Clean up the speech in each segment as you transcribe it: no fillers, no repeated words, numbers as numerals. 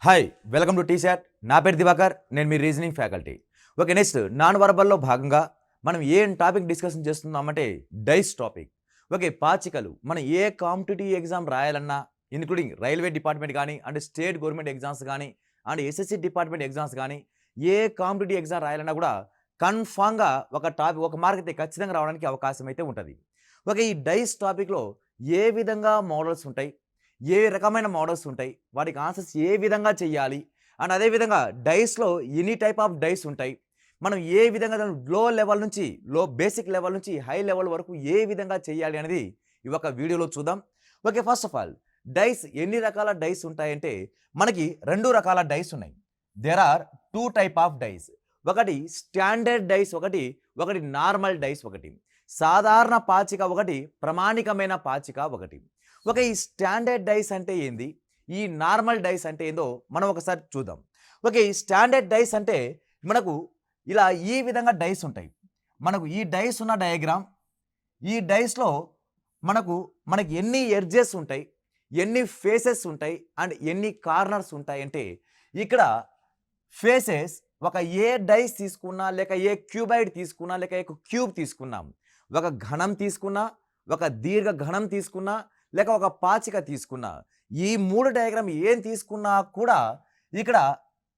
Hi welcome to T-SAT. నా పేరు దివాకర్, నేను మీ reasoning faculty. Okay, next non వర్బల్లో భాగంగా మనం ఏం టాపిక్ డిస్కషన్ చేస్తున్నామంటే డైస్ టాపిక్. ఓకే, పాచికలు మనం ఏ కాంపిటేటివ్ ఎగ్జామ్ రాయాలన్నా, ఇన్క్లూడింగ్ రైల్వే డిపార్ట్మెంట్ కానీ అండ్ స్టేట్ గవర్నమెంట్ ఎగ్జామ్స్ కానీ అండ్ ఎస్ఎస్సి డిపార్ట్మెంట్ ఎగ్జామ్స్ కానీ ఏ కాంపిటేటివ్ ఎగ్జామ్ రాయాలన్నా కూడా కన్ఫామ్గా ఒక టాపిక్ ఒక మార్క్ అయితే ఖచ్చితంగా రావడానికి అవకాశం అయితే ఉంటుంది. ఓకే, ఈ డైస్ టాపిక్లో ఏ విధంగా మోడల్స్ ఉంటాయి, ఏ రకమైన మోడల్స్ ఉంటాయి, వాటికి ఆన్సర్స్ ఏ విధంగా చేయాలి అండ్ అదేవిధంగా డైస్లో ఎనీ టైప్ ఆఫ్ డైస్ ఉంటాయి. మనం ఏ విధంగా లో లెవెల్ నుంచి బేసిక్ లెవెల్ నుంచి హై లెవెల్ వరకు ఏ విధంగా చేయాలి అనేది ఈ ఒక వీడియోలో చూద్దాం. Okay, first of all dice ఎన్ని రకాల డైస్ ఉంటాయంటే మనకి రెండు రకాల డైస్ ఉన్నాయి. There are two type of dice. ఒకటి స్టాండర్డ్ డైస్, ఒకటి నార్మల్ డైస్, ఒకటి సాధారణ పాచిక, ఒకటి ప్రామాణికమైన పాచిక, ఒకటి. ఒక ఈ స్టాండర్డ్ డైస్ అంటే ఏంది, ఈ నార్మల్ డైస్ అంటే ఏందో మనం ఒకసారి చూద్దాం. ఓకే, ఈ స్టాండర్డ్ డైస్ అంటే మనకు ఇలా ఈ విధంగా డైస్ ఉంటాయి. మనకు ఈ డైస్ ఉన్న డయాగ్రామ్, ఈ డైస్లో మనకి ఎన్ని ఎడ్జెస్ ఉంటాయి, ఎన్ని ఫేసెస్ ఉంటాయి అండ్ ఎన్ని కార్నర్స్ ఉంటాయి అంటే ఇక్కడ ఫేసెస్ ఒక ఏ డైస్ తీసుకున్నా లేక ఏ క్యూబాయిడ్ తీసుకున్నా లేక ఒక క్యూబ్ తీసుకున్నాం, ఒక ఘనం తీసుకున్నా, ఒక దీర్ఘ ఘనం తీసుకున్నా లేక ఒక పాచిక తీసుకున్నా, ఈ మూడు డయాగ్రామ్ ఏం తీసుకున్నా కూడా ఇక్కడ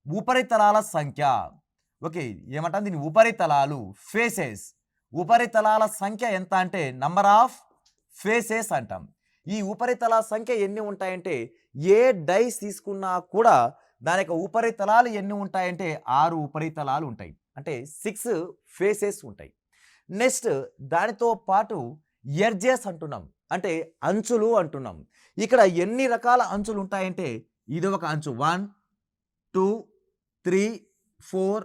ఉపరితలాల సంఖ్య, ఓకే ఏమంటాం దీన్ని ఉపరితలాలు, ఫేసెస్, ఉపరితలాల సంఖ్య ఎంత అంటే నంబర్ ఆఫ్ ఫేసెస్ అంటాం. ఈ ఉపరితలాల సంఖ్య ఎన్ని ఉంటాయంటే ఏ డైస్ తీసుకున్నా కూడా దాని యొక్క ఉపరితలాలు ఎన్ని ఉంటాయంటే 6 ఉపరితలాలు ఉంటాయి, అంటే 6 ఫేసెస్ ఉంటాయి. నెక్స్ట్ దానితో పాటు ఎడ్జెస్ అంటున్నాం, అంటే అంచులు అంటున్నాం. ఇక్కడ ఎన్ని రకాల అంచులు ఉంటాయంటే ఇది ఒక అంచు 1 2 3 4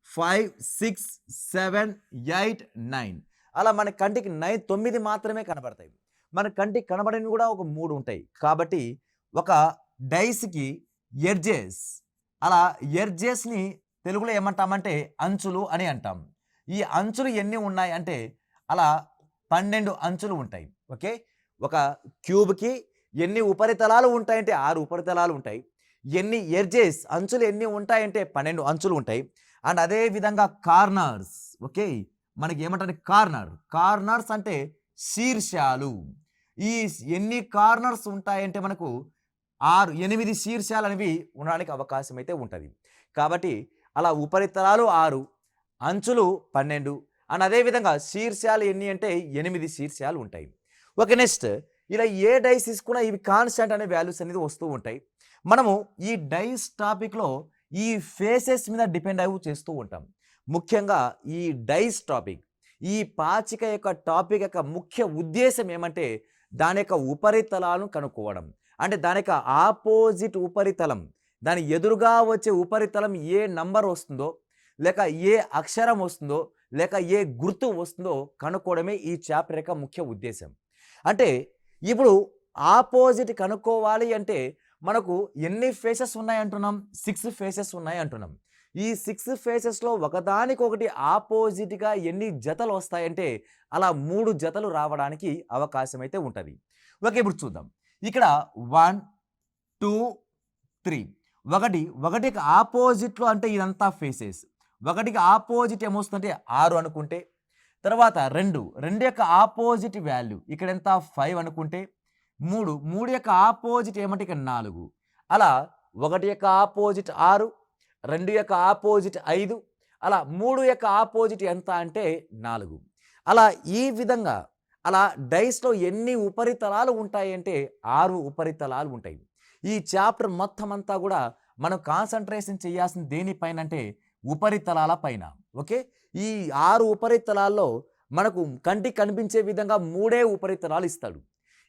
5 6 7 8 9, అలా మన కంటికి 9 మాత్రమే కనబడతాయి. మన కంటికి కనబడని కూడా ఒక 3 ఉంటాయి. కాబట్టి ఒక డైస్కి ఎడ్జెస్, అలా ఎడ్జెస్ని తెలుగులో ఏమంటామంటే అంచులు అని అంటాం. ఈ అంచులు ఎన్ని ఉన్నాయి అంటే అలా 12 అంచులు ఉంటాయి. ఓకే, ఒక క్యూబ్కి ఎన్ని ఉపరితలాలు ఉంటాయంటే 6 ఉపరితలాలు ఉంటాయి. ఎన్ని ఎడ్జెస్ అంచులు ఎన్ని ఉంటాయంటే 12 అంచులు ఉంటాయి. అండ్ అదే విధంగా కార్నర్స్, ఓకే మనకి ఏమంటారు కార్నర్స్ అంటే శీర్షాలు. ఈ ఎన్ని కార్నర్స్ ఉంటాయంటే మనకు 8 శీర్షాలు అనేవి ఉండడానికి అవకాశం అయితే ఉంటుంది. కాబట్టి అలా ఉపరితలాలు 6, అంచులు 12 అండ్ అదేవిధంగా శీర్షాలు ఎన్ని అంటే 8 శీర్షాలు ఉంటాయి. ఓకే, నెక్స్ట్ ఇలా ఏ డైస్ తీసుకున్నా ఇవి కాన్స్టెంట్ అనే వాల్యూస్ అనేది వస్తూ ఉంటాయి. మనము ఈ డైస్ టాపిక్లో ఈ ఫేసెస్ మీద డిపెండ్ అయ్యి చేస్తూ ఉంటాం. ముఖ్యంగా ఈ డైస్ టాపిక్, ఈ పాచిక యొక్క టాపిక్ యొక్క ముఖ్య ఉద్దేశం ఏమంటే దాని యొక్క ఉపరితలాలను కనుక్కోవడం. అంటే దాని యొక్క ఆపోజిట్ ఉపరితలం, దాని ఎదురుగా వచ్చే ఉపరితలం ఏ నంబర్ వస్తుందో లేక ఏ అక్షరం వస్తుందో లేక ఏ గుర్తు వస్తుందో కనుక్కోవడమే ఈ చాప్టర్ యొక్క ముఖ్య ఉద్దేశం. అంటే ఇప్పుడు ఆపోజిట్ కనుక్కోవాలి అంటే మనకు ఎన్ని ఫేసెస్ ఉన్నాయి అంటున్నాం, 6 ఫేసెస్ ఉన్నాయి అంటున్నాం. ఈ 6 ఫేసెస్లో ఒకదానికొకటి ఆపోజిట్గా ఎన్ని జతలు వస్తాయంటే అలా 3 జతలు రావడానికి అవకాశం అయితే ఉంటుంది. ఓకే, ఇప్పుడు చూద్దాం. ఇక్కడ 1 2 3, ఒకటికి ఆపోజిట్లో అంటే ఇదంతా ఫేసెస్, ఒకటికి ఆపోజిట్ ఏమొస్తుందంటే 6 అనుకుంటే, తర్వాత 2 యొక్క ఆపోజిట్ వాల్యూ ఇక్కడ ఎంత 5 అనుకుంటే, 3 యొక్క ఆపోజిట్ ఏమంటే ఇక్కడ 4, అలా 1 యొక్క ఆపోజిట్ 6, 2 యొక్క ఆపోజిట్ 5, అలా 3 యొక్క ఆపోజిట్ ఎంత అంటే 4. అలా ఈ విధంగా అలా డైస్లో ఎన్ని ఉపరితలాలు ఉంటాయి అంటే 6 ఉపరితలాలు ఉంటాయి. ఈ చాప్టర్ మొత్తం అంతా కూడా మనం కాన్సన్ట్రేషన్ చేయాల్సిన దేనిపైన అంటే ఉపరితలాల పైన. ఓకే, ఈ 6 ఉపరితలాల్లో మనకు కంటికి కనిపించే విధంగా 3 ఉపరితలాలు ఇస్తాడు.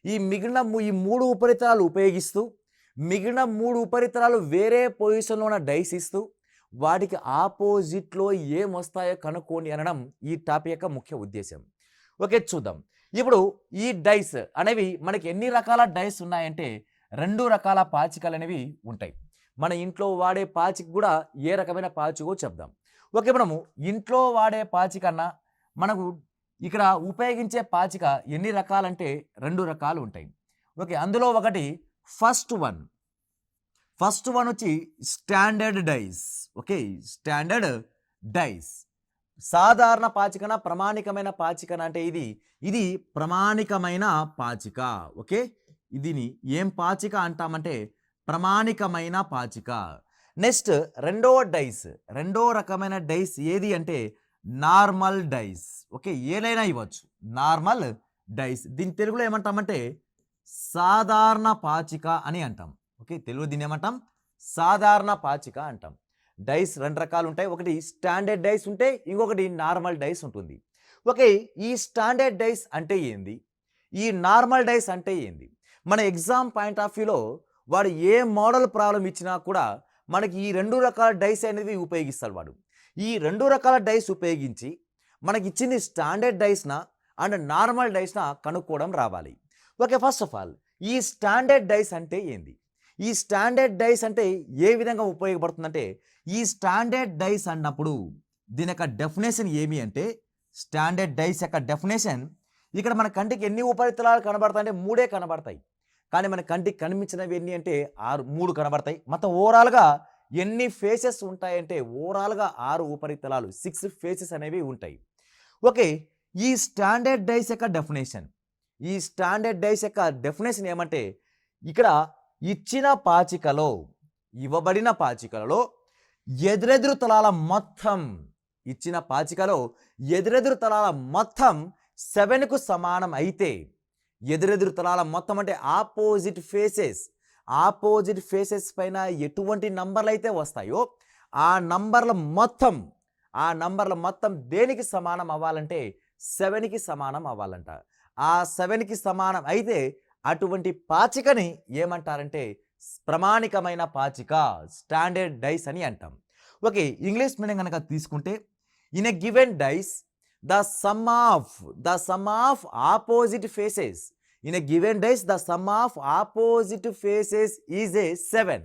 ఈ మిగిలిన ఈ 3 ఉపరితలాలు ఉపయోగిస్తూ మిగిలిన 3 ఉపరితలాలు వేరే పొజిషన్లో ఉన్న డైస్ ఇస్తూ వాటికి ఆపోజిట్లో ఏమొస్తాయో కనుక్కోండి అనడం ఈ టాపిక్ యొక్క ముఖ్య ఉద్దేశం. ఓకే, చూద్దాం. ఇప్పుడు ఈ డైస్ అనేవి మనకి ఎన్ని రకాల డైస్ ఉన్నాయంటే 2 రకాల పాచికలు అనేవి ఉంటాయి. మన ఇంట్లో వాడే పాచిక కూడా ఏ రకమైన పాచికో చెప్దాం. ఓకే, మనము ఇంట్లో వాడే పాచికన్నా మనకు ఇక్కడ ఉపయోగించే పాచిక ఎన్ని రకాలంటే 2 రకాలు ఉంటాయి. ఓకే, అందులో ఒకటి ఫస్ట్ ఫస్ట్ వన్ వచ్చి standard dice. Okay, standard dice. సాధారణ పాచికన, ప్రామాణికమైన పాచికన అంటే ఇది ప్రామాణికమైన పాచిక. ఓకే, దీని ఏం పాచిక అంటామంటే ప్రామాణికమైన పాచిక. నెక్స్ట్ రెండో డైస్, రెండో రకమైన డైస్ ఏది అంటే నార్మల్ డైస్. ఓకే, ఏదైనా ఇవ్వచ్చు, నార్మల్ డైస్. దీని తెలుగులో ఏమంటామంటే సాధారణ పాచిక అని అంటాం. ఓకే, తెలుగు దీన్ని ఏమంటాం సాధారణ పాచిక అంటాం. డైస్ రెండు రకాలు ఉంటాయి, ఒకటి స్టాండర్డ్ డైస్ ఉంటాయి, ఇంకొకటి నార్మల్ డైస్ ఉంటుంది. ఓకే, ఈ స్టాండర్డ్ డైస్ అంటే ఏంది, ఈ నార్మల్ డైస్ అంటే ఏంది? మన ఎగ్జామ్ పాయింట్ ఆఫ్ వ్యూలో వాడు ఏ మోడల్ ప్రాబ్లం ఇచ్చినా కూడా మనకి ఈ రెండు రకాల డైస్ అనేది ఉపయోగిస్తాడు వాడు. ఈ రెండు రకాల డైస్ ఉపయోగించి మనకి ఇచ్చింది స్టాండర్డ్ డైస్నా అండ్ నార్మల్ డైస్నా కనుక్కోవడం రావాలి. ఓకే, ఫస్ట్ ఆఫ్ ఆల్ ఈ స్టాండర్డ్ డైస్ అంటే ఏంది, ఈ స్టాండర్డ్ డైస్ అంటే ఏ విధంగా ఉపయోగపడుతుందంటే, ఈ స్టాండర్డ్ డైస్ అన్నప్పుడు దీని యొక్క డెఫినేషన్ ఏమి అంటే, స్టాండర్డ్ డైస్ యొక్క డెఫినేషన్ ఇక్కడ మన కంటికి ఎన్ని ఉపరితలాలు కనబడతాయి అంటే మూడే కనబడతాయి. కానీ మన కంటికి కనిపించినవి ఎన్ని అంటే మూడు కనబడతాయి. మొత్తం ఓవరాల్గా ఎన్ని ఫేసెస్ ఉంటాయంటే ఓవరాల్గా 6 ఉపరితలాలు, 6 ఫేసెస్ అనేవి ఉంటాయి. ఓకే, ఈ స్టాండర్డ్ డైస్ యొక్క డెఫినేషన్, ఈ స్టాండర్డ్ డైస్ యొక్క డెఫినేషన్ ఏమంటే, ఇక్కడ ఇచ్చిన పాచికలో, ఇవ్వబడిన పాచికలలో ఎదురెదురు తలాల మొత్తం, ఇచ్చిన పాచికలో ఎదురెదురు తలాల మొత్తం 7కు సమానం అయితే, ఎదురెదురు తలాల మొత్తం అంటే ఆపోజిట్ ఫేసెస్, ఆపోజిట్ ఫేసెస్ పైన ఎటువంటి నంబర్లు అయితే వస్తాయో ఆ నంబర్ల మొత్తం దేనికి సమానం అవ్వాలంటే 7కి సమానం అవ్వాలంట. ఆ 7కి సమానం అయితే అటువంటి పాచికని ఏమంటారంటే ప్రామాణికమైన పాచిక, స్టాండర్డ్ డైస్ అని అంటాం. ఓకే, ఇంగ్లీష్ మీడియం కనుక తీసుకుంటే, in a given dice the sum of opposite faces, in a given dice the sum of opposite faces is a 7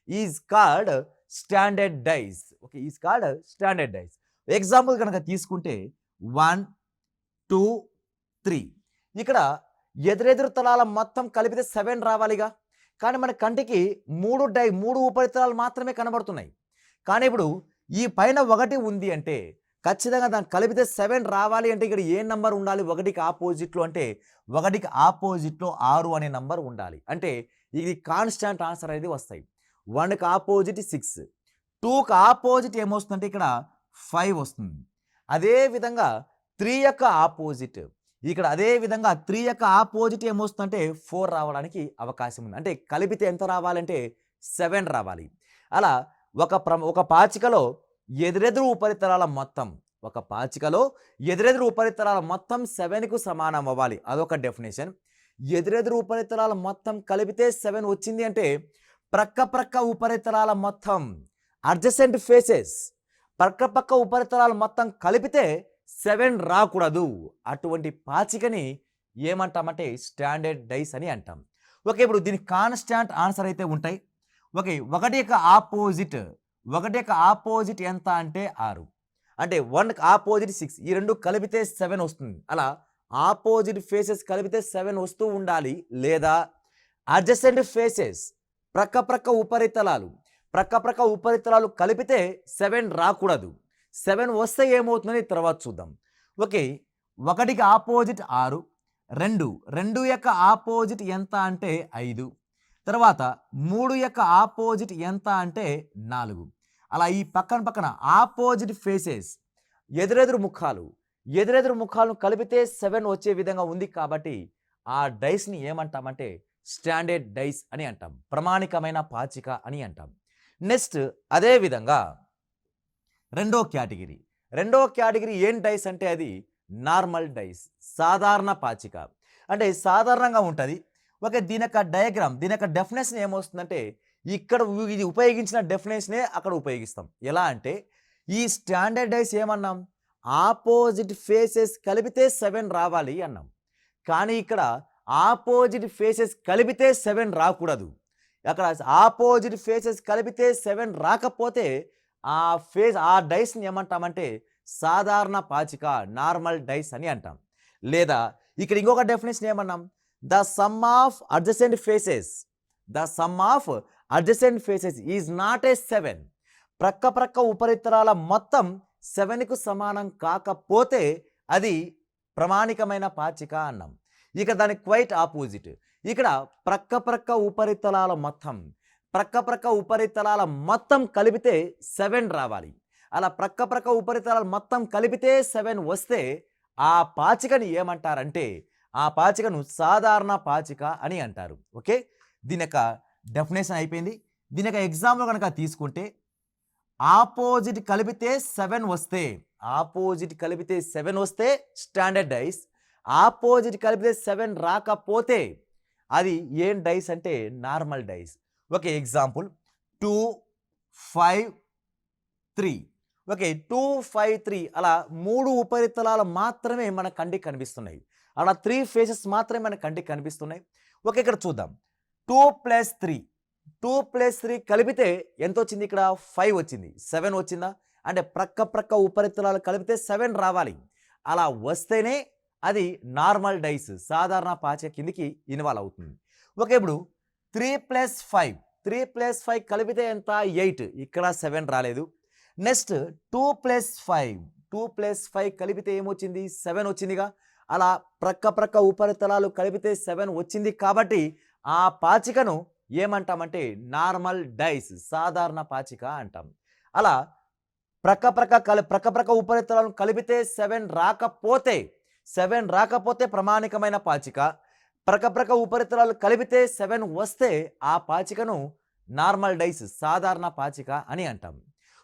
is called standard dice. Okay, is called standard dice. Example కనుక తీసుకుంటే 1, 2, 3, ఇక్కడ ఎదురెదురు తలాల మొత్తం కలిపితే 7 రావాలిగా. కానీ మన కంటికి మూడు ఉపరితలాలు మాత్రమే కనబడుతున్నాయి. కానీ ఇప్పుడు ఈ పైన 1 ఉంది అంటే ఖచ్చితంగా దాన్ని కలిపితే 7 రావాలి అంటే ఇక్కడ ఏ నంబర్ ఉండాలి 1కి ఆపోజిట్లో అంటే 1కి ఆపోజిట్లో 6 అనే నంబర్ ఉండాలి. అంటే ఇది కాన్స్టాంట్ ఆన్సర్ అనేది వస్తాయి. 1కి ఆపోజిట్ 6, 2కి ఆపోజిట్ ఏమొస్తుందంటే ఇక్కడ 5 వస్తుంది. అదేవిధంగా 3 యొక్క ఆపోజిట్, ఇక్కడ అదే విధంగా 3 యొక్క ఆపోజిట్ ఏమొస్తుందంటే 4 రావడానికి అవకాశం ఉంది. అంటే కలిపితే ఎంత రావాలంటే 7 రావాలి. అలా ఒక పాచికలో ఎదురెదురు ఉపరితలాల మొత్తం, ఒక పాచికలో ఎదురెదురు ఉపరితలాల మొత్తం 7కు సమానం అవ్వాలి, అదొక డెఫినేషన్. ఎదురెదురు ఉపరితలాల మొత్తం కలిపితే 7 వచ్చింది అంటే ప్రక్క ఉపరితలాల మొత్తం, అడ్జసెంట్ ఫేసెస్, ప్రక్క ఉపరితలాల మొత్తం కలిపితే 7 రాకూడదు. అటువంటి పాచికని ఏమంటామంటే స్టాండర్డ్ డైస్ అని అంటాం. ఓకే, ఇప్పుడు దీనికి కాన్స్టాంట్ ఆన్సర్ అయితే ఉంటాయి. ఓకే, 1 యొక్క ఆపోజిట్ ఎంత అంటే 6, అంటే 1కి ఆపోజిట్ 6, ఈ రెండు కలిపితే 7 వస్తుంది. అలా ఆపోజిట్ ఫేసెస్ కలిపితే 7 వస్తూ ఉండాలి. లేదా అడ్జసెంట్ ఫేసెస్, ప్రక్క ఉపరితలాలు కలిపితే 7 రాకూడదు. 7 వస్తే ఏమవుతుందని తర్వాత చూద్దాం. ఓకే, 1కి ఆపోజిట్ 6, 2 యొక్క ఆపోజిట్ ఎంత అంటే 5, తర్వాత 3 యొక్క ఆపోజిట్ ఎంత అంటే 4. అలా ఈ పక్కన ఆపోజిట్ ఫేసెస్, ఎదురెదురు ముఖాలను కలిపితే 7 వచ్చే విధంగా ఉంది. కాబట్టి ఆ డైస్ని ఏమంటామంటే స్టాండర్డ్ డైస్ అని అంటాం, ప్రామాణికమైన పాచిక అని అంటాం. నెక్స్ట్ అదే విధంగా రెండో కేటగిరీ ఏం డైస్ అంటే అది నార్మల్ డైస్, సాధారణ పాచిక. అంటే సాధారణంగా ఉంటుంది. ఓకే, దీని యొక్క డయాగ్రామ్, దీని యొక్క డెఫినేషన్ ఏమొస్తుందంటే ఇక్కడ ఇది ఉపయోగించిన డెఫినేషనే అక్కడ ఉపయోగిస్తాం. ఎలా అంటే ఈ స్టాండర్డ్ డైస్ ఏమన్నాం, ఆపోజిట్ ఫేసెస్ కలిపితే 7 రావాలి అన్నాం. కానీ ఇక్కడ ఆపోజిట్ ఫేసెస్ కలిపితే 7 రాకూడదు. అక్కడ ఆపోజిట్ ఫేసెస్ కలిపితే 7 రాకపోతే ఆ డైస్ని ఏమంటామంటే సాధారణ పాచిక, నార్మల్ డైస్ అని అంటాం. లేదా ఇక్కడ ఇంకొక డెఫినేషన్ ఏమన్నాం, the sum of adjacent adjacent faces is not a 7. ప్రక్క ఉపరితలాల మొత్తం 7కు సమానం కాకపోతే అది ప్రామాణికమైన పాచిక అన్నాం. ఇక దాని క్వైట్ ఆపోజిట్. ఇక్కడ ప్రక్క ఉపరితలాల మొత్తం కలిపితే 7 రావాలి. అలా ప్రక్క ఉపరితలాలు మొత్తం కలిపితే 7 వస్తే ఆ పాచికని ఏమంటారంటే ఆ పాచికను సాధారణ పాచిక అని అంటారు. ఓకే, దీని యొక్క డెఫినేషన్ అయిపోయింది. దీని యొక్క ఎగ్జాంపుల్ కనుక తీసుకుంటే ఆపోజిట్ కలిపితే 7 వస్తే స్టాండర్డ్ డైస్. ఆపోజిట్ కలిపితే 7 రాకపోతే అది ఏం డైస్ అంటే normal dice. Okay, example 2, 5, 3. Okay, 2, 5, 3 అలా 3 ఉపరితలాలు మాత్రమే మన కంటికి కనిపిస్తున్నాయి. అలా 3 ఫేసెస్ మాత్రమే మన కంటికి కనిపిస్తున్నాయి. ఓకే, ఇక్కడ చూద్దాం. 2 + 3 కలిపితే ఎంత వచ్చింది? ఇక్కడ 5 వచ్చింది. 7 వచ్చిందా? అంటే ప్రక్క ఉపరితలాలు కలిపితే 7 రావాలి. అలా వస్తేనే అది నార్మల్ డైస్, సాధారణ పాచిక కిందికి ఇన్వాల్వ్ అవుతుంది. ఓకే, ఇప్పుడు 3 + 5 కలిపితే ఎంత? 8. ఇక్కడ 7 రాలేదు. నెక్స్ట్ 2 + 5 కలిపితే ఏమొచ్చింది? 7 వచ్చిందిగా. అలా ప్రక్క ఉపరితలాలు కలిపితే 7 వచ్చింది కాబట్టి ఆ పాచికను ఏమంటామంటే నార్మల్ డైస్, సాధారణ పాచిక అంటాం. అలా ప్రక్క ఉపరితలాలను కలిపితే 7 రాకపోతే ప్రామాణికమైన పాచిక. ప్రక్క ఉపరితలాలు కలిపితే 7 వస్తే ఆ పాచికను నార్మల్ డైస్, సాధారణ పాచిక అని అంటాం.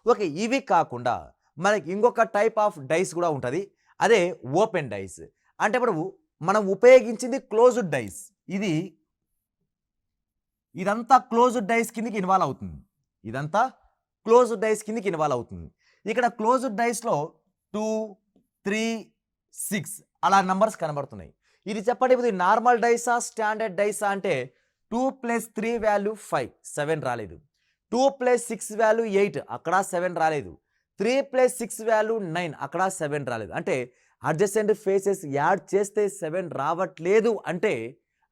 ఓకే, ఇవి కాకుండా మనకి ఇంకొక టైప్ ఆఫ్ డైస్ కూడా ఉంటుంది. అదే ఓపెన్ డైస్. అంటే ఇప్పుడు మనం ఉపయోగించింది క్లోజ్డ్ డైస్. ఇదంతా క్లోజ్డ్ డైస్ కిందకి ఇన్వాల్వ్ అవుతుంది. ఇక్కడ క్లోజ్డ్ డైస్లో 2, 3, 6 అలా నంబర్స్ కనబడుతున్నాయి. ఇది చెప్పండి, ఇది నార్మల్ డైసా, స్టాండర్డ్ డైసా అంటే 2 + 3 వాల్యూ 5, 7 రాలేదు. 2 + 6 వాల్యూ 8, అక్కడ 7 రాలేదు. 3 + 6 వాల్యూ 9, అక్కడ 7 రాలేదు. అంటే అడ్జసెంట్ ఫేసెస్ యాడ్ చేస్తే 7 రావట్లేదు అంటే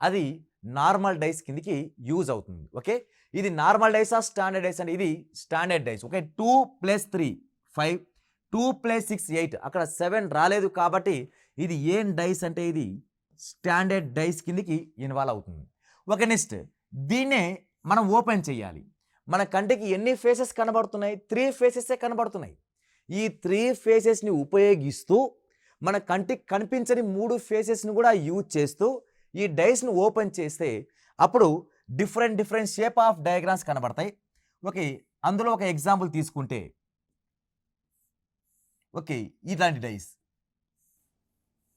అది నార్మల్ డైస్ కిందికి యూజ్ అవుతుంది. ఓకే, ఇది నార్మల్ డైసా, స్టాండర్డ్ డైస్ అంటే ఇది స్టాండర్డ్ డైస్. ఓకే, 2 + 3 5, 2 + 6 8, అక్కడ 7 రాలేదు కాబట్టి ఇది ఏం డైస్ అంటే ఇది స్టాండర్డ్ డైస్ కిందికి ఇన్వాల్వ్ అవుతుంది. ఓకే, నెక్స్ట్ దీన్నే మనం ఓపెన్ చేయాలి. మన కంటికి ఎన్ని ఫేసెస్ కనబడుతున్నాయి? 3 ఫేసెసే కనబడుతున్నాయి. ఈ 3 ఫేసెస్ని ఉపయోగిస్తూ మన కంటికి కనిపించని 3 ఫేసెస్ని కూడా యూజ్ చేస్తూ ఈ డైస్ను ఓపెన్ చేస్తే అప్పుడు డిఫరెంట్ షేప్ ఆఫ్ డయాగ్రామ్స్ కనబడతాయి. ఓకే, అందులో ఒక ఎగ్జాంపుల్ తీసుకుంటే ఓకే, ఇలాంటి డైస్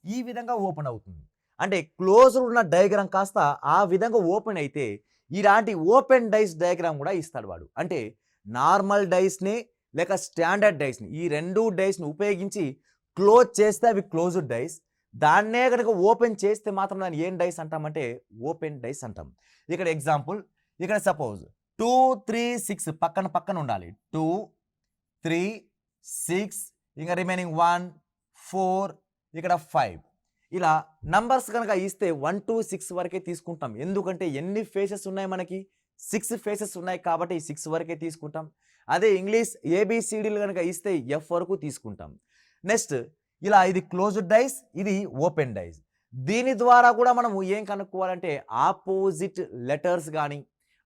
ఈ విధంగా ఓపెన్ అవుతుంది. అంటే క్లోజ్డ్ ఉన్న డయాగ్రామ్ కాస్త ఆ విధంగా ఓపెన్ అయితే ఇలాంటి ఓపెన్ డైస్ డయాగ్రామ్ కూడా ఇస్తాడు వాడు. అంటే నార్మల్ డైస్ని లేక స్టాండర్డ్ డైస్ని, ఈ 2 డైస్ని ఉపయోగించి క్లోజ్ చేస్తే అవి క్లోజ్డ్ డైస్. దాన్నే కనుక ఓపెన్ చేస్తే మాత్రం దాన్ని ఏం డైస్ అంటామంటే ఓపెన్ డైస్ అంటాం. ఇక్కడ ఎగ్జాంపుల్, ఇక్కడ సపోజ్ 2, 3, 6 పక్కన ఉండాలి. 2, 3, 6 ఇంకా రిమైనింగ్ 1, 4 ఇక్కడ 5 ఇలా నంబర్స్ కనుక ఇస్తే 1 to 6 వరకే తీసుకుంటాం. ఎందుకంటే ఎన్ని ఫేసెస్ ఉన్నాయి? మనకి 6 ఫేసెస్ ఉన్నాయి కాబట్టి 6 వరకే తీసుకుంటాం. అదే ఇంగ్లీష్ ఏబిసిడీలు కనుక ఇస్తే F వరకు తీసుకుంటాం. నెక్స్ట్ ఇలా ఇది క్లోజ్డ్ డైస్, ఇది ఓపెన్ డైస్. దీని ద్వారా కూడా మనం ఏం కనుక్కోవాలంటే ఆపోజిట్ లెటర్స్ కానీ,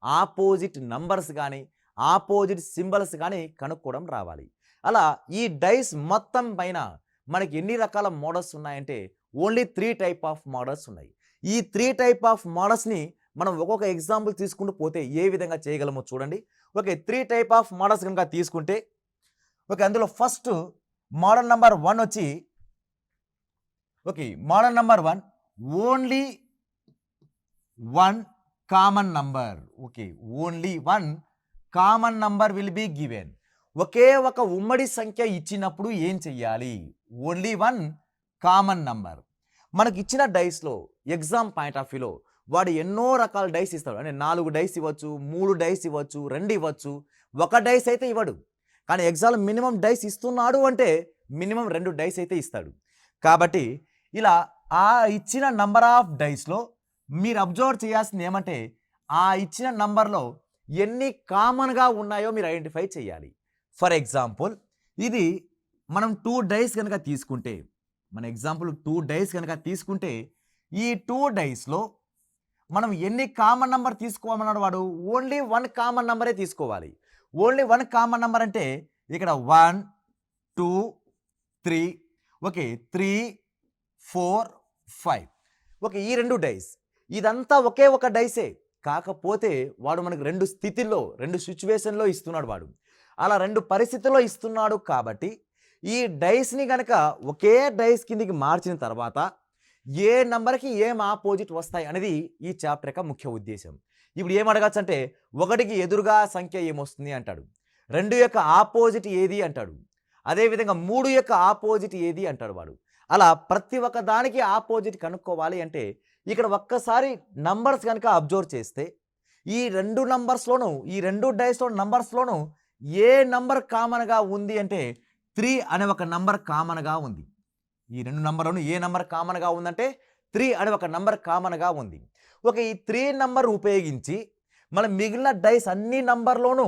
ఆపోజిట్ నంబర్స్ కానీ, ఆపోజిట్ సింబల్స్ కానీ కనుక్కోవడం రావాలి. అలా ఈ డైస్ మొత్తం పైన మనకి ఎన్ని రకాల మోడల్స్ ఉన్నాయంటే ఓన్లీ 3 టైప్ ఆఫ్ మోడల్స్ ఉన్నాయి. ఈ 3 టైప్ ఆఫ్ మోడల్స్ని మనం ఒక్కొక్క ఎగ్జాంపుల్ తీసుకుంటూ పోతే ఏ విధంగా చేయగలమో చూడండి. ఓకే, 3 టైప్ ఆఫ్ మోడల్స్ కనుక తీసుకుంటే ఓకే, అందులో ఫస్ట్ మోడల్ నెంబర్ 1 వచ్చి okay, model number 1 only 1 common number. Okay, only 1 common number will be given. ఒకే ఒక ఉమ్మడి సంఖ్య ఇచ్చినప్పుడు ఏం చెయ్యాలి? Only 1 common number. మనకి ఇచ్చిన డైస్లో ఎగ్జామ్ పాయింట్ ఆఫ్ వ్యూలో వాడు ఎన్నో రకాల డైస్ ఇస్తాడు. అంటే 4 డైస్ ఇవ్వచ్చు, 3 డైస్ ఇవ్వచ్చు, 2 ఇవ్వచ్చు, 1 డైస్ అయితే ఇవ్వడు. కానీ ఎగ్జామ్ మినిమం డైస్ ఇస్తున్నాడు అంటే మినిమం 2 డైస్ అయితే ఇస్తాడు. కాబట్టి ఇలా ఆ ఇచ్చిన నంబర్ ఆఫ్ డైస్లో మీరు అబ్జర్వ్ చేయాల్సింది ఏమంటే ఆ ఇచ్చిన నంబర్లో ఎన్ని కామన్గా ఉన్నాయో మీరు ఐడెంటిఫై చేయాలి. ఫర్ ఎగ్జాంపుల్ ఇది మనం 2 డైస్ కనుక తీసుకుంటే, మన ఎగ్జాంపుల్ 2 డైస్ కనుక తీసుకుంటే, ఈ 2 డైస్లో మనం ఎన్ని కామన్ నంబర్ తీసుకోమన్నాడు వాడు? ఓన్లీ 1 కామన్ నంబరే తీసుకోవాలి. ఓన్లీ 1 కామన్ నంబర్ అంటే ఇక్కడ 1 2 3 ఓకే 3 4 5 ఓకే ఈ 2 డైస్, ఇదంతా ఒకే ఒక డైసే. కాకపోతే వాడు మనకు 2 స్థితిలో 2 సిచ్యువేషన్లో ఇస్తున్నాడు వాడు. అలా 2 పరిస్థితుల్లో ఇస్తున్నాడు కాబట్టి ఈ డైస్ని కనుక ఒకే డైస్ కిందికి మార్చిన తర్వాత ఏ నంబర్కి ఏం ఆపోజిట్ వస్తాయి అనేది ఈ చాప్టర్ యొక్క ముఖ్య ఉద్దేశం. ఇప్పుడు ఏం అడగచ్చు అంటే 1కి ఎదురుగా సంఖ్య ఏమొస్తుంది అంటాడు, 2 యొక్క ఆపోజిట్ ఏది అంటాడు, అదేవిధంగా 3 యొక్క ఆపోజిట్ ఏది అంటాడు వాడు. అలా ప్రతి ఒక్క దానికి ఆపోజిట్ కనుక్కోవాలి అంటే ఇక్కడ ఒక్కసారి నంబర్స్ కనుక అబ్జర్వ్ చేస్తే ఈ 2 నంబర్స్లోనూ ఈ 2 డైస్లో నంబర్స్లోనూ ఏ నంబర్ కామన్గా ఉంది అంటే 3 అనే ఒక నంబర్ కామన్గా ఉంది. ఈ 2 నంబర్లోనూ ఏ నంబర్ కామన్గా ఉందంటే 3 అనే ఒక నంబర్ కామన్గా ఉంది. ఒక ఈ 3 నంబర్ ఉపయోగించి మనం మిగిలిన డైస్ అన్ని నంబర్లోనూ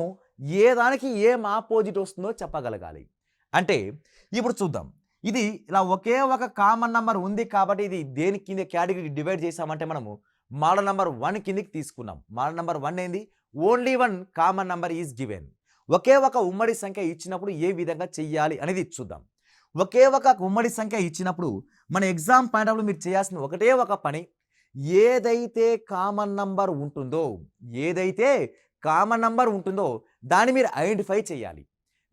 ఏ దానికి ఏం ఆపోజిట్ వస్తుందో చెప్పగలగాలి. అంటే ఇప్పుడు చూద్దాం, ఇది ఇలా ఒకే ఒక కామన్ నంబర్ ఉంది కాబట్టి ఇది దేని కింద కేటగిరీ డివైడ్ చేసామంటే మనము మోడల్ నంబర్ 1 కిందకి తీసుకున్నాం. మోడల్ నంబర్ 1 ఏంది? Only 1 common number is given. ఒకే ఒక ఉమ్మడి సంఖ్య ఇచ్చినప్పుడు ఏ విధంగా చెయ్యాలి అనేది చూద్దాం. ఒకే ఒక ఉమ్మడి సంఖ్య ఇచ్చినప్పుడు మన ఎగ్జామ్ పాయింట్ ఆఫ్ వ్యూ మీరు చేయాల్సిన ఒకటే ఒక పని, ఏదైతే కామన్ నంబర్ ఉంటుందో దాన్ని మీరు ఐడెంటిఫై చేయాలి.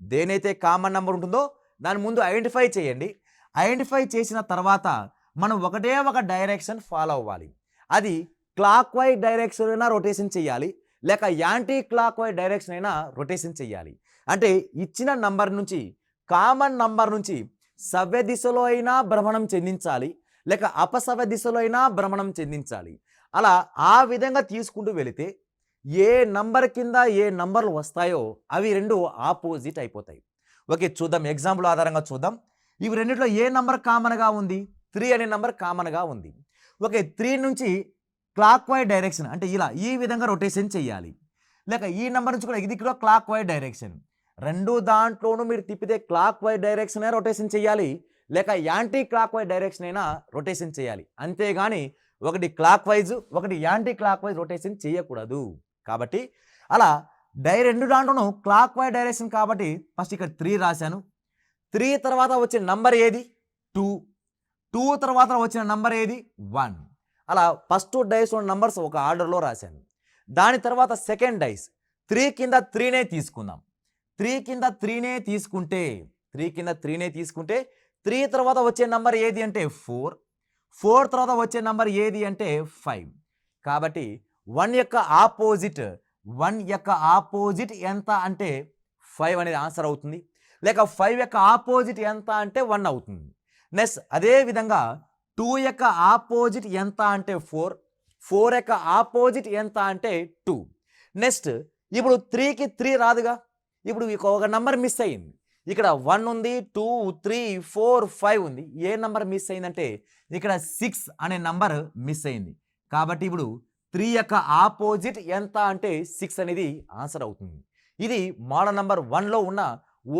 దేనైతే కామన్ నంబర్ ఉంటుందో దాని ముందు ఐడెంటిఫై చేయండి. ఐడెంటిఫై చేసిన తర్వాత మనం ఒకటే ఒక డైరెక్షన్ ఫాలో అవ్వాలి. అది క్లాక్ వైజ్ డైరెక్షన్ అయినా రొటేషన్ చేయాలి, లేక యాంటీ క్లాక్ వైజ్ డైరెక్షన్ అయినా రొటేషన్ చేయాలి. అంటే ఇచ్చిన నంబర్ నుంచి కామన్ నంబర్ నుంచి సవ్య దిశలో అయినా భ్రమణం చెందించాలి, లేక అపసవ్య దిశలో అయినా భ్రమణం చెందించాలి. అలా ఆ విధంగా తీసుకుంటూ వెళితే ఏ నంబర్ కింద ఏ నంబర్లు వస్తాయో అవి 2 ఆపోజిట్ అయిపోతాయి. ఓకే చూద్దాం, ఎగ్జాంపుల్ ఆధారంగా చూద్దాం. ఇవి రెండిట్లో ఏ నంబర్ కామన్గా ఉంది? 3 అనే నంబర్ కామన్గా ఉంది. ఓకే 3 నుంచి క్లాక్ వైజ్ డైరెక్షన్ అంటే ఇలా ఈ విధంగా రొటేషన్ చేయాలి, లేక ఈ నెంబర్ నుంచి కూడా ఇది కూడా క్లాక్ వైజ్ డైరెక్షన్. 2 దాంట్లోనూ మీరు తిప్పితే క్లాక్ వైజ్ డైరెక్షన్ అయినా రొటేషన్ చేయాలి, లేక యాంటీ క్లాక్ వైజ్ డైరెక్షన్ అయినా రొటేషన్ చేయాలి. అంతేగాని ఒకటి క్లాక్ వైజ్ ఒకటి యాంటీ క్లాక్ వైజ్ రొటేషన్ చేయకూడదు. కాబట్టి అలా 2 దాంట్లోనూ క్లాక్ వైజ్ డైరెక్షన్ కాబట్టి ఫస్ట్ ఇక్కడ 3 రాశాను. 3 తర్వాత వచ్చిన నంబర్ ఏది? 2. 2 తర్వాత వచ్చిన నంబర్ ఏది? 1. అలా ఫస్ట్ డైస్ ఉన్న నంబర్స్ ఒక ఆర్డర్లో రాశాను. దాని తర్వాత సెకండ్ డైస్ 3 కింద 3నే తీసుకుందాం. 3 కింద 3నే తీసుకుంటే 3 తర్వాత వచ్చే నంబర్ ఏది అంటే 4. 4 తర్వాత వచ్చే నంబర్ ఏది అంటే 5. కాబట్టి 1 యొక్క ఆపోజిట్ ఎంత అంటే 5 అనేది ఆన్సర్ అవుతుంది, లేక 5 యొక్క ఆపోజిట్ ఎంత అంటే 1 అవుతుంది. నెక్స్ట్ అదే విధంగా 2 యొక్క ఆపోజిట్ ఎంత అంటే 4. 4 యొక్క ఆపోజిట్ ఎంత అంటే 2. నెక్స్ట్ ఇప్పుడు 3కి 3 రాదుగా, ఇప్పుడు ఒక నంబర్ మిస్ అయింది. ఇక్కడ 1 ఉంది, 2 3 4 5 ఉంది. ఏ నంబర్ మిస్ అయిందంటే ఇక్కడ 6 అనే నంబర్ మిస్ అయింది. కాబట్టి ఇప్పుడు 3 యొక్క ఆపోజిట్ ఎంత అంటే 6 అనేది ఆన్సర్ అవుతుంది. ఇది మోడల్ నంబర్ 1లో ఉన్న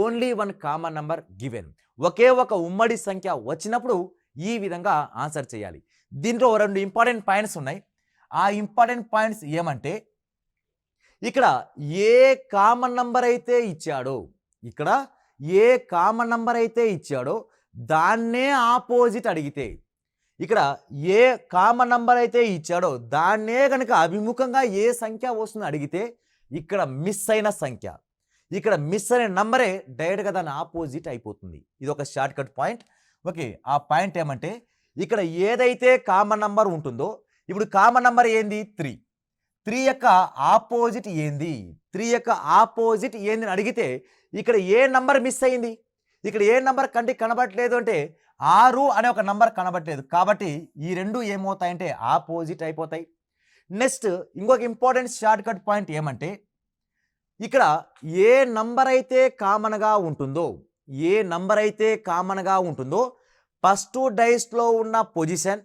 ఓన్లీ 1 కామన్ నంబర్ గివెన్. ఒకే ఒక ఉమ్మడి సంఖ్య వచ్చినప్పుడు ఈ విధంగా ఆన్సర్ చేయాలి. దీంట్లో 2 ఇంపార్టెంట్ పాయింట్స్ ఉన్నాయి. ఆ ఇంపార్టెంట్ పాయింట్స్ ఏమంటే ఇక్కడ ఏ కామన్ నంబర్ అయితే ఇచ్చాడో దాన్నే ఆపోజిట్ అడిగితే, ఇక్కడ ఏ కామన్ నంబర్ అయితే ఇచ్చాడో దాన్నే కనుక అభిముఖంగా ఏ సంఖ్య వస్తుందో అడిగితే ఇక్కడ మిస్ అయిన నంబరే డైరెక్ట్గా దాని ఆపోజిట్ అయిపోతుంది. ఇది ఒక షార్ట్ కట్ పాయింట్. ఓకే ఆ పాయింట్ ఏమంటే ఇక్కడ ఏదైతే కామన్ నంబర్ ఉంటుందో, ఇప్పుడు కామన్ నంబర్ ఏంది? 3. 3 యొక్క ఆపోజిట్ ఏంది? 3 యొక్క ఆపోజిట్ ఏంది అని అడిగితే ఇక్కడ ఏ నంబర్ మిస్ అయింది? ఇక్కడ ఏ నంబర్ కంటికి కనబడట్లేదు అంటే 6 అనే ఒక నంబర్ కనబడట్లేదు. కాబట్టి ఈ 2 ఏమవుతాయంటే ఆపోజిట్ అయిపోతాయి. నెక్స్ట్ ఇంకొక ఇంపార్టెంట్ షార్ట్ కట్ పాయింట్ ఏమంటే ఇక్కడ ఏ నంబర్ అయితే కామన్గా ఉంటుందో ఫస్ట్ డైస్లో ఉన్న పొజిషన్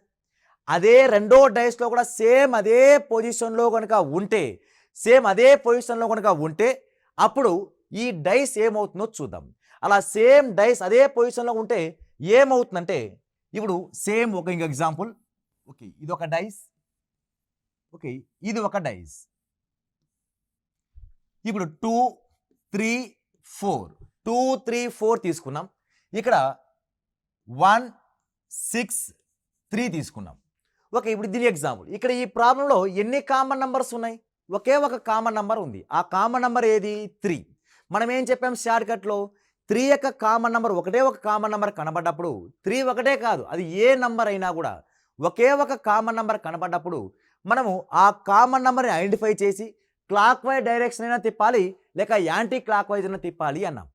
అదే రెండో డైస్లో కూడా సేమ్ అదే పొజిషన్లో కనుక ఉంటే సేమ్ అదే పొజిషన్లో కనుక ఉంటే అప్పుడు ఈ డైస్ ఏమవుతుందో చూద్దాం. అలా సేమ్ డైస్ అదే పొజిషన్లో ఉంటే ఏమవుతుందంటే ఇప్పుడు సేమ్ ఒక ఎగ్జాంపుల్. ఓకే, ఇది ఒక డైస్. ఓకే, ఇది ఒక డైస్. ఇప్పుడు 2 3 4 2 3 4 తీసుకున్నాం. ఇక్కడ 1 6 3 తీసుకున్నాం. ఓకే, ఇప్పుడు దీని ఎగ్జాంపుల్. ఇక్కడ ఈ ప్రాబ్లంలో ఎన్ని కామన్ నంబర్స్ ఉన్నాయి? ఒకే ఒక కామన్ నంబర్ ఉంది. ఆ కామన్ నంబర్ ఏది? 3. మనం ఏం చెప్పాం షార్ట్ కట్లో? 3 యొక్క కామన్ నంబర్ ఒకటే ఒక కామన్ నంబర్ కనబడ్డప్పుడు 3 ఒకటే కాదు, అది ఏ నంబర్ అయినా కూడా ఒకే ఒక కామన్ నంబర్ కనబడ్డప్పుడు మనము ఆ కామన్ నంబర్ని ఐడెంటిఫై చేసి క్లాక్ వైజ్ డైరెక్షన్ అయినా తిప్పాలి, లేక యాంటీ క్లాక్ వైజ్ అయినా తిప్పాలి అన్నాం.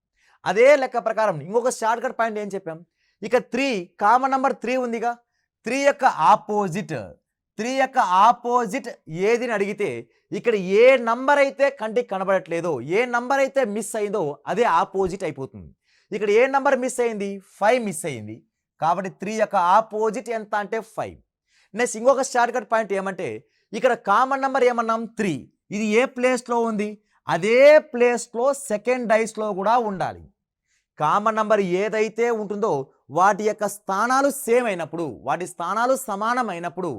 అదే లెక్క ప్రకారం ఇంకొక షార్ట్ కట్ పాయింట్ ఏం చెప్పాం? ఇక 3 కామన్ నంబర్ 3 ఉందిగా, 3 యొక్క ఆపోజిట్ ఏదిని అడిగితే ఇక్కడ ఏ నంబర్ అయితే కంటికి కనబడట్లేదో, ఏ నంబర్ అయితే మిస్ అయిందో అదే ఆపోజిట్ అయిపోతుంది. ఇక్కడ ఏ నంబర్ మిస్ అయింది? 5 మిస్ అయింది. కాబట్టి 3 యొక్క ఆపోజిట్ ఎంత అంటే 5. నెక్స్ట్ ఇంకొక షార్ట్ కట్ పాయింట్ ఏమంటే ఇక్కడ కామన్ నంబర్ ఏమన్నాం? 3. ఇది ఏ ప్లేస్లో ఉంది? అదే ప్లేస్లో సెకండ్ డైస్లో కూడా ఉండాలి. కామన్ నంబర్ ఏదైతే ఉంటుందో వాటి యొక్క స్థానాలు సేమ్ అయినప్పుడు, వాటి స్థానాలు సమానమైనప్పుడు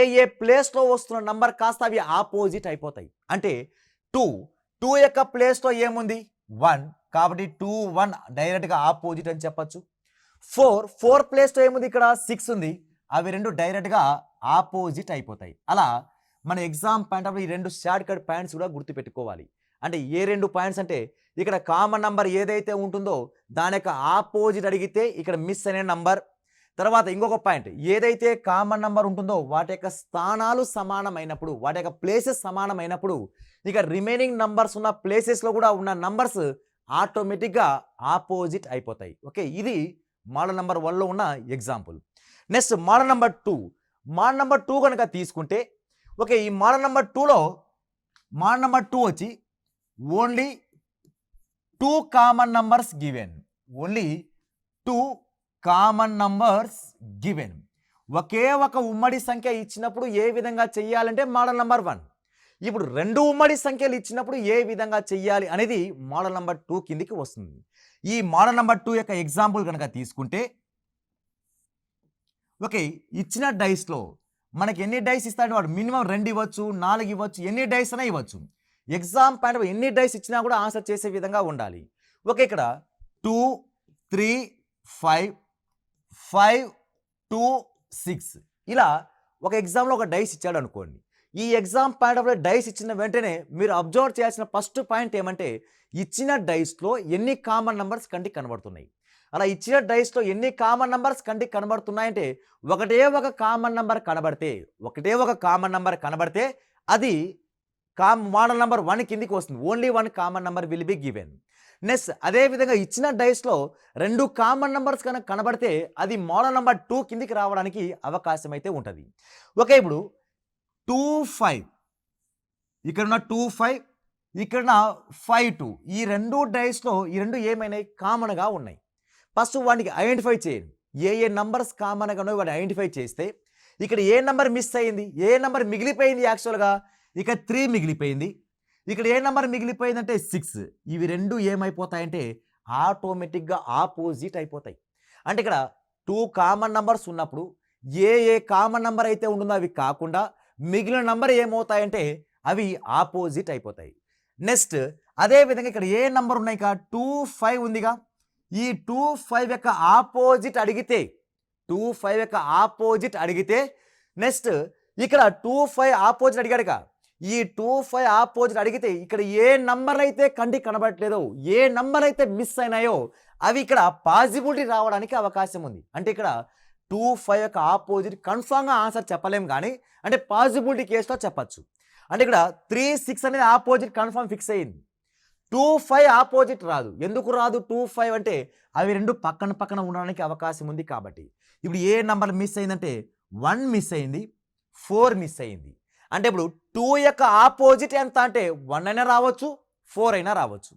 ఏ ప్లేస్లో వస్తున్న నంబర్ కాస్త అవి ఆపోజిట్ అయిపోతాయి. అంటే 2 యొక్క ప్లేస్లో ఏముంది? 1. కాబట్టి 2 1 డైరెక్ట్గా ఆపోజిట్ అని చెప్పచ్చు. 4 ప్లేస్లో ఏముంది? ఇక్కడ 6 ఉంది. అవి రెండు డైరెక్ట్గా ఆపోజిట్ అయిపోతాయి. అలా మన ఎగ్జామ్ పాయింట్ ఆఫ్ ఈ రెండు షార్ట్ కట్ పాయింట్స్ కూడా గుర్తుపెట్టుకోవాలి. అంటే ఏ రెండు పాయింట్స్ అంటే ఇక్కడ కామన్ నంబర్ ఏదైతే ఉంటుందో దాని యొక్క ఆపోజిట్ అడిగితే ఇక్కడ మిస్ అనే నంబర్. తర్వాత ఇంకొక పాయింట్, ఏదైతే కామన్ నంబర్ ఉంటుందో వాటి యొక్క స్థానాలు సమానమైనప్పుడు, వాటి యొక్క ప్లేసెస్ సమానమైనప్పుడు ఇక రిమైనింగ్ నంబర్స్ ఉన్న ప్లేసెస్లో కూడా ఉన్న నంబర్స్ ఆటోమేటిక్గా ఆపోజిట్ అయిపోతాయి. ఓకే, ఇది మోడల్ నెంబర్ 1లో ఉన్న example. Next model number 2. Model number 2 కనుక తీసుకుంటే ఓకే, ఈ మోడల్ నెంబర్ 2లో మోడల్ నెంబర్ 2 వచ్చి only 2 common numbers given. Only 2 common numbers given. ఒకే ఒక ఉమ్మడి సంఖ్య ఇచ్చినప్పుడు ఏ విధంగా చెయ్యాలంటే మోడల్ నెంబర్ 1. ఇప్పుడు 2 ఉమ్మడి సంఖ్యలు ఇచ్చినప్పుడు ఏ విధంగా చెయ్యాలి అనేది మోడల్ నెంబర్ 2 కిందికి వస్తుంది. ఈ మోడల్ నెంబర్ 2 యొక్క ఎగ్జాంపుల్ కనుక తీసుకుంటే ఓకే, ఇచ్చిన డైస్లో మనకి ఎన్ని డైస్ ఇస్తాడు వాడు? మినిమం 2 ఇవ్వచ్చు, 4 ఇవ్వచ్చు, ఎన్ని డైస్ అయినా ఇవ్వచ్చు. ఎగ్జామ్ పాయింట్ ఎన్ని డైస్ ఇచ్చినా కూడా ఆన్సర్ చేసే విధంగా ఉండాలి. ఓకే, ఇక్కడ 2 3 5 5 2 6 ఇలా ఒక ఎగ్జామ్లో ఒక డైస్ ఇచ్చాడు అనుకోండి. ఈ ఎగ్జామ్ పాయింట్ ఆఫ్ డైస్ ఇచ్చిన వెంటనే మీరు అబ్జర్వ్ చేయాల్సిన ఫస్ట్ పాయింట్ ఏమంటే ఇచ్చిన డైస్లో ఎన్ని కామన్ నంబర్స్ కంటికి కనబడుతున్నాయి. అలా ఇచ్చిన డైస్లో ఎన్ని కామన్ నంబర్స్ కంటికి కనబడుతున్నాయంటే ఒకటే ఒక కామన్ నంబర్ కనబడితే అది మోడల్ నెంబర్ 1 కిందికి వస్తుంది. Only 1 common number will be given. Next అదేవిధంగా ఇచ్చిన డైస్లో 2 కామన్ నెంబర్స్ కనుక కనబడితే అది మోడల్ నెంబర్ 2 కిందికి రావడానికి అవకాశం అయితే ఉంటుంది. ఓకే, ఇప్పుడు 2 5 ఇక్కడ ఉన్న 2 5 ఇక్కడ 5 2 ఈ రెండు డైస్లో ఈ రెండు ఏమైనాయి? కామన్గా ఉన్నాయి. ఫస్ట్ వాటికి ఐడెంటిఫై చేయండి. ఏ నంబర్స్ కామన్గా ఉన్నాయో వాటిని ఐడెంటిఫై చేస్తే ఇక్కడ ఏ నెంబర్ మిస్ అయింది, ఏ నెంబర్ మిగిలిపోయింది? యాక్చువల్గా ఇక 3 మిగిలిపోయింది. ఇక్కడ ఏ నెంబర్ మిగిలిపోయిందంటే 6. ఇవి రెండు ఏమైపోతాయంటే ఆటోమేటిక్గా ఆపోజిట్ అయిపోతాయి. అంటే ఇక్కడ 2 కామన్ నంబర్స్ ఉన్నప్పుడు ఏ కామన్ నంబర్ అయితే ఉంటుందో అవి కాకుండా మిగిలిన నంబర్ ఏమవుతాయంటే అవి ఆపోజిట్ అయిపోతాయి. నెక్స్ట్ అదేవిధంగా ఇక్కడ ఏ నంబర్ ఉన్నాయి? 2 5 ఉందిగా, ఈ 2 5 యొక్క ఆపోజిట్ అడిగితే నెక్స్ట్ ఇక్కడ 2 5 ఆపోజిట్ అడిగాడుగా, ఈ 2 5 ఆపోజిట్ అడిగితే ఇక్కడ ఏ నంబర్ అయితే కంటికి కనబడట్లేదో, ఏ నంబర్ అయితే మిస్ అయినాయో అవి ఇక్కడ పాజిబిలిటీ రావడానికి అవకాశం ఉంది. అంటే ఇక్కడ 2 5 యొక్క ఆపోజిట్ కన్ఫామ్గా ఆన్సర్ చెప్పలేం, కానీ అంటే పాజిబిలిటీ కేసులో చెప్పచ్చు. అంటే ఇక్కడ 3 6 అనేది ఆపోజిట్ కన్ఫామ్ ఫిక్స్ అయ్యింది. 2 5 ఆపోజిట్ రాదు. ఎందుకు రాదు 2 5 అంటే అవి రెండు పక్కన ఉండడానికి అవకాశం ఉంది కాబట్టి. ఇప్పుడు ఏ నంబర్ మిస్ అయిందంటే 1 మిస్ అయింది, 4 మిస్ అయింది. అంటే ఇప్పుడు 2 యొక్క ఆపోజిట్ ఎంత అంటే 1 అయినా రావచ్చు, 4 అయినా రావచ్చు.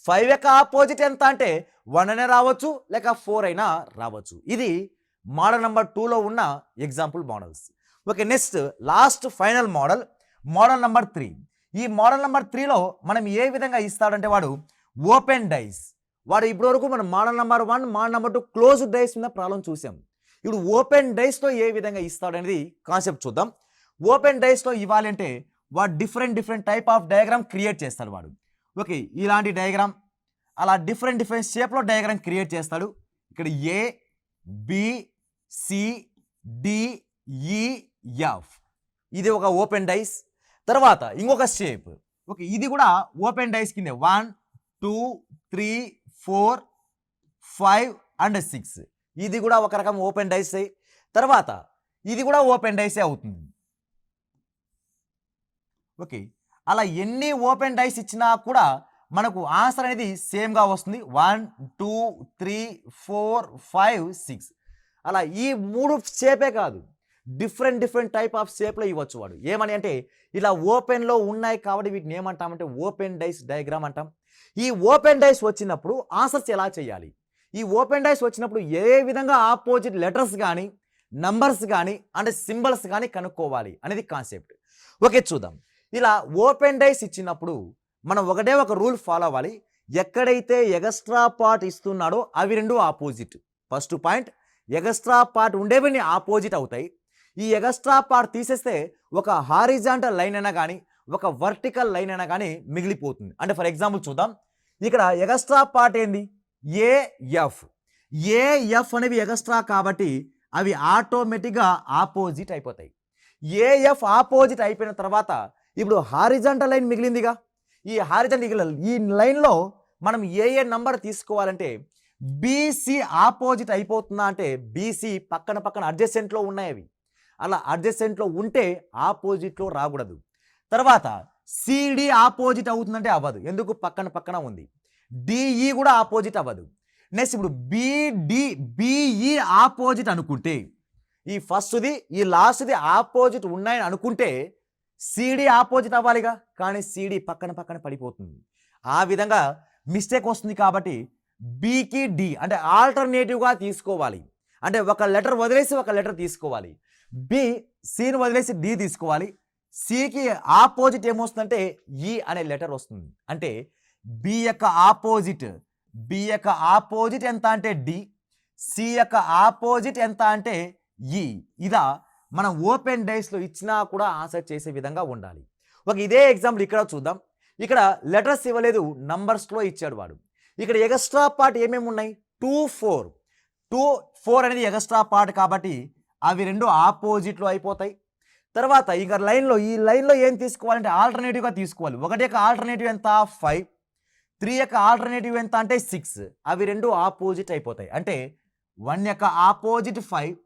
5 యొక్క ఆపోజిట్ ఎంత అంటే 1 అయినా రావచ్చు, లేక 4 అయినా రావచ్చు. ఇది మోడల్ నెంబర్ 2లో ఉన్న example models. Okay, next last final model number 3. ఈ మోడల్ నెంబర్ 3లో మనం ఏ విధంగా ఇస్తాడంటే వాడు ఓపెన్ డైస్. వాడు ఇప్పటివరకు మనం model number 1, model number 2 closed dice మీద ప్రాబ్లం చూసాం. ఇప్పుడు ఓపెన్ డైస్తో ఏ విధంగా ఇస్తాడనేది కాన్సెప్ట్ చూద్దాం. ఓపెన్ డైస్తో ఇవ్వాలి అంటే వాడు different type of diagram create చేస్తాడు వాడు. ఓకే, ఇలాంటి డయాగ్రామ్, అలా డిఫరెంట్ షేప్లో డయాగ్రామ్ క్రియేట్ చేస్తాడు. ఇక్కడ ఏ, బి, సి, డి, ఈ, ఎఫ్, ఇది ఒక ఓపెన్ డైస్. తర్వాత ఇంకొక షేప్, ఓకే, ఇది కూడా ఓపెన్ డైస్ కిందే 1, 2, 3, 4, 5 అండ్ 6, ఇది కూడా ఒక రకం ఓపెన్ డైస్. తర్వాత ఇది కూడా ఓపెన్ డైసే అవుతుంది. ఓకే, అలా ఎన్ని ఓపెన్ డైస్ ఇచ్చినా కూడా మనకు ఆన్సర్ అనేది సేమ్గా వస్తుంది. 1, 2, 3, 4, 5, 6. అలా ఈ 3 షేపే కాదు, డిఫరెంట్ టైప్ ఆఫ్ షేప్లో ఇవ్వచ్చు వాడు. ఏమని అంటే ఇలా ఓపెన్లో ఉన్నాయి కాబట్టి వీటిని ఏమంటామంటే ఓపెన్ డైస్ డయాగ్రామ్ అంటాం. ఈ ఓపెన్ డైస్ వచ్చినప్పుడు ఆన్సర్స్ ఎలా చేయాలి, ఈ ఓపెన్ డైస్ వచ్చినప్పుడు ఏ విధంగా ఆపోజిట్ లెటర్స్ కానీ నంబర్స్ కానీ అంటే సింబల్స్ కానీ కనుక్కోవాలి అనేది కాన్సెప్ట్. ఓకే, చూద్దాం. ఇలా ఓపెన్ డైస్ ఇచ్చినప్పుడు మనం ఒకటే ఒక రూల్ ఫాలో అవ్వాలి. ఎక్కడైతే ఎగస్ట్రా పార్ట్ ఇస్తున్నాడో అవి రెండు opposite. First point, extra part ఉండేవి ఆపోజిట్ అవుతాయి. ఈ ఎగస్ట్రా పార్ట్ తీసేస్తే ఒక హారిజాంటల్ లైన్ అయినా కానీ ఒక వర్టికల్ లైన్ అయినా కానీ మిగిలిపోతుంది. అంటే ఫర్ ఎగ్జాంపుల్ చూద్దాం. ఇక్కడ ఎగస్ట్రా పార్ట్ ఏంది, ఏఎఫ్. ఏఎఫ్ అనేవి ఎగస్ట్రా కాబట్టి అవి ఆటోమేటిక్గా ఆపోజిట్ అయిపోతాయి. ఏఎఫ్ ఆపోజిట్ అయిపోయిన తర్వాత ఇప్పుడు హారిజాంటల్ లైన్ మిగిలిందిగా. ఈ హారిజాంటల్ ఈ లైన్లో మనం ఏ నంబర్ తీసుకోవాలంటే బీసీ ఆపోజిట్ అయిపోతుందా అంటే బీసీ పక్కన అడ్జసెంట్లో ఉన్నాయి అవి. అలా అడ్జసెంట్లో ఉంటే ఆపోజిట్లో రాకూడదు. తర్వాత సిడి ఆపోజిట్ అవుతుందంటే అవ్వదు, ఎందుకు పక్కన ఉంది. డిఈ కూడా ఆపోజిట్ అవ్వదు. నెక్స్ట్ ఇప్పుడు బిఈ ఆపోజిట్ అనుకుంటే, ఈ ఫస్ట్ది ఈ లాస్ట్ది ఆపోజిట్ ఉన్నాయని అనుకుంటే సిడి ఆపోజిట్ అవ్వాలిగా, కానీ సిడి పక్కన పడిపోతుంది. ఆ విధంగా మిస్టేక్ వస్తుంది. కాబట్టి బికి డి అంటే ఆల్టర్నేటివ్గా తీసుకోవాలి. అంటే ఒక లెటర్ వదిలేసి ఒక లెటర్ తీసుకోవాలి. బి సిని వదిలేసి డి తీసుకోవాలి. సికి ఆపోజిట్ ఏమొస్తుందంటే ఈ అనే లెటర్ వస్తుంది. అంటే బి యొక్క ఆపోజిట్ ఎంత అంటే డి, సి యొక్క ఆపోజిట్ ఎంత అంటే ఈ. ఇదా మనం ఓపెన్ డైస్లో ఇచ్చినా కూడా ఆన్సర్ చేసే విధంగా ఉండాలి. ఒక ఇదే ఎగ్జాంపుల్ ఇక్కడ చూద్దాం. ఇక్కడ లెటర్స్ ఇవ్వలేదు, నంబర్స్లో ఇచ్చాడు వాడు. ఇక్కడ ఎగస్ట్రా పార్ట్ ఏమేమి ఉన్నాయి, 2, 4 అనేది ఎగస్ట్రా పార్ట్ కాబట్టి అవి రెండు ఆపోజిట్లో అయిపోతాయి. తర్వాత ఇక ఈ లైన్లో ఏం తీసుకోవాలంటే ఆల్టర్నేటివ్గా తీసుకోవాలి. ఒకటి యొక్క ఆల్టర్నేటివ్ ఎంత 5, 3 యొక్క ఆల్టర్నేటివ్ ఎంత అంటే 6, అవి రెండు ఆపోజిట్ అయిపోతాయి. అంటే 1 యొక్క ఆపోజిట్ 5,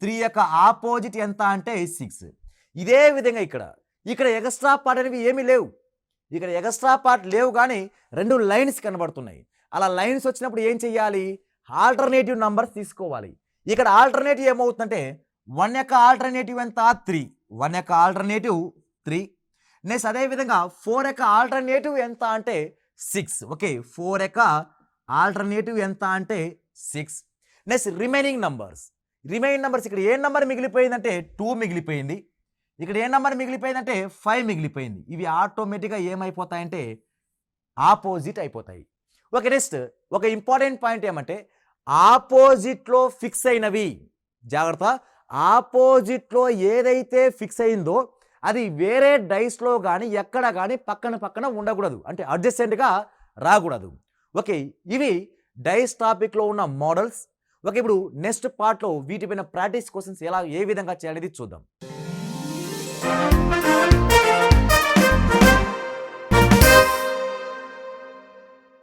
3 యొక్క ఆపోజిట్ ఎంత అంటే 6. ఇదే విధంగా ఇక్కడ ఎగస్ట్రా పార్ట్ అనేవి ఏమీ లేవు. ఇక్కడ ఎగస్ట్రా పార్ట్ లేవు కానీ రెండు లైన్స్ కనబడుతున్నాయి. అలా లైన్స్ వచ్చినప్పుడు ఏం చెయ్యాలి, ఆల్టర్నేటివ్ నంబర్స్ తీసుకోవాలి. ఇక్కడ ఆల్టర్నేటివ్ ఏమవుతుందంటే 1 యొక్క ఆల్టర్నేటివ్ ఎంత 3, 1 యొక్క ఆల్టర్నేటివ్ 3. నెక్స్ట్ అదేవిధంగా 4 యొక్క ఆల్టర్నేటివ్ ఎంత అంటే 6. ఓకే, 4 యొక్క ఆల్టర్నేటివ్ ఎంత అంటే 6. నెక్స్ట్ రిమైనింగ్ నంబర్స్ ఇక్కడ ఏ నెంబర్ మిగిలిపోయిందంటే 2 మిగిలిపోయింది. ఇక్కడ ఏ నెంబర్ మిగిలిపోయిందంటే 5 మిగిలిపోయింది. ఇవి ఆటోమేటిక్గా ఏమైపోతాయంటే ఆపోజిట్ అయిపోతాయి. ఓకే, నెక్స్ట్ ఒక ఇంపార్టెంట్ పాయింట్ ఏమంటే ఆపోజిట్లో ఫిక్స్ అయినవి, జాగ్రత్త, ఆపోజిట్లో ఏదైతే ఫిక్స్ అయిందో అది వేరే డైస్లో కానీ ఎక్కడ కానీ పక్కన ఉండకూడదు, అంటే అడ్జసెంట్గా రాకూడదు. ఓకే, ఇవి డైస్ టాపిక్లో ఉన్న మోడల్స్. ఓకే, ఇప్పుడు నెక్స్ట్ పార్ట్లో వీటిపైన ప్రాక్టీస్ క్వశ్చన్స్ ఏ విధంగా చేయాలి చూద్దాం.